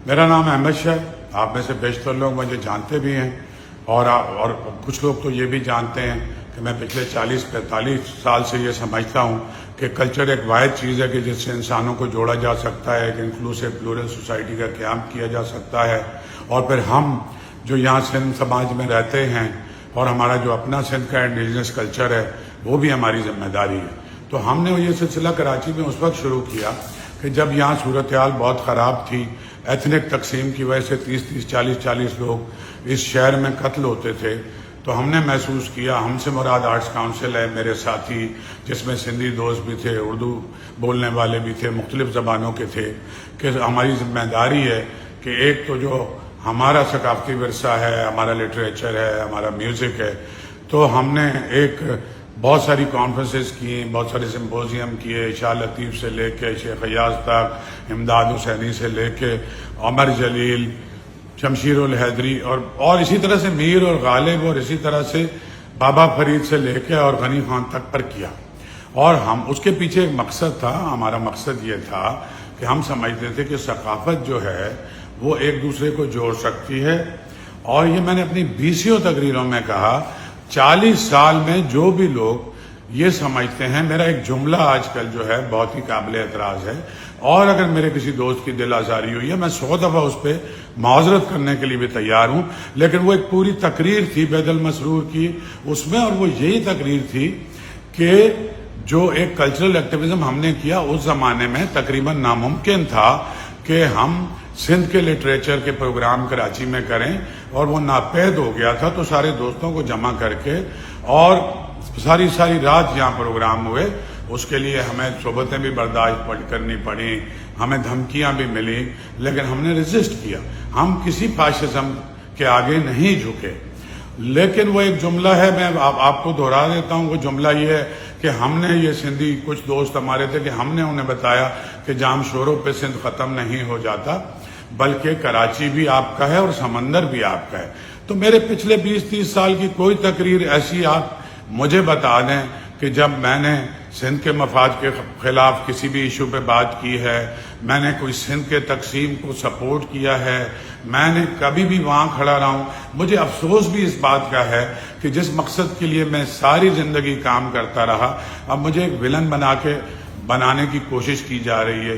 میرا نام احمد شاہ ہے. آپ میں سے بیشتر لوگ مجھے جانتے بھی ہیں اور کچھ لوگ تو یہ بھی جانتے ہیں کہ میں پچھلے 40-45 سال سے یہ سمجھتا ہوں کہ کلچر ایک واحد چیز ہے کہ جس سے انسانوں کو جوڑا جا سکتا ہے, ایک انکلوسیو پلورل سوسائٹی کا قیام کیا جا سکتا ہے. اور پھر ہم جو یہاں سندھ سماج میں رہتے ہیں اور ہمارا جو اپنا سندھ کا انڈیجنس کلچر ہے وہ بھی ہماری ذمہ داری ہے. تو ہم نے یہ سلسلہ کراچی میں اس وقت شروع کیا کہ جب یہاں صورتحال بہت خراب تھی. ایتھنک تقسیم کی وجہ سے 30-40 لوگ اس شہر میں قتل ہوتے تھے. تو ہم نے محسوس کیا, ہم سے مراد آرٹس کاؤنسل ہے, میرے ساتھی جس میں سندھی دوست بھی تھے, اردو بولنے والے بھی تھے, مختلف زبانوں کے تھے, کہ ہماری ذمہ داری ہے کہ ایک تو جو ہمارا ثقافتی ورثہ ہے, ہمارا لٹریچر ہے, ہمارا میوزک ہے, تو ہم نے ایک بہت ساری کانفرنسز کی, بہت سارے سمپوزیم کیے, شاہ لطیف سے لے کے شیخ ایاز تک, امداد حسینی سے لے کے عمر جلیل, شمشیر الحیدری اور اسی طرح سے میر اور غالب اور اسی طرح سے بابا فرید سے لے کے اور غنی خان تک پر کیا. اور ہم اس کے پیچھے ایک مقصد تھا. ہمارا مقصد یہ تھا کہ ہم سمجھتے تھے کہ ثقافت جو ہے وہ ایک دوسرے کو جوڑ سکتی ہے. اور یہ میں نے اپنی 20 تقریروں میں کہا, 40 سال میں جو بھی لوگ یہ سمجھتے ہیں, میرا ایک جملہ آج کل جو ہے بہت ہی قابل اعتراض ہے, اور اگر میرے کسی دوست کی دل آزاری ہوئی ہے میں 100 دفعہ اس پہ معذرت کرنے کے لیے بھی تیار ہوں, لیکن وہ ایک پوری تقریر تھی بید المسرور کی اس میں, اور وہ یہی تقریر تھی کہ جو ایک کلچرل ایکٹیویزم ہم نے کیا اس زمانے میں تقریباً ناممکن تھا کہ ہم سندھ کے لٹریچر کے پروگرام کراچی میں کریں, اور وہ ناپید ہو گیا تھا. تو سارے دوستوں کو جمع کر کے اور ساری رات یہاں پروگرام ہوئے. اس کے لیے ہمیں صحبتیں بھی برداشت کرنی پڑی, ہمیں دھمکیاں بھی ملی, لیکن ہم نے ریزسٹ کیا. ہم کسی فاشزم کے آگے نہیں جھکے. لیکن وہ ایک جملہ ہے, میں آپ کو دہرا دیتا ہوں. وہ جملہ یہ ہے کہ ہم نے یہ سندھی کچھ دوست ہمارے تھے کہ ہم نے انہیں بتایا کہ جام شوروں پہ سندھ ختم نہیں ہو جاتا, بلکہ کراچی بھی آپ کا ہے اور سمندر بھی آپ کا ہے. تو میرے پچھلے 20-30 سال کی کوئی تقریر ایسی آپ مجھے بتا دیں کہ جب میں نے سندھ کے مفاد کے خلاف کسی بھی ایشو پہ بات کی ہے, میں نے کوئی سندھ کے تقسیم کو سپورٹ کیا ہے, میں نے کبھی بھی وہاں کھڑا رہا ہوں. مجھے افسوس بھی اس بات کا ہے کہ جس مقصد کے لیے میں ساری زندگی کام کرتا رہا, اب مجھے ایک ولن بنانے کی کوشش کی جا رہی ہے.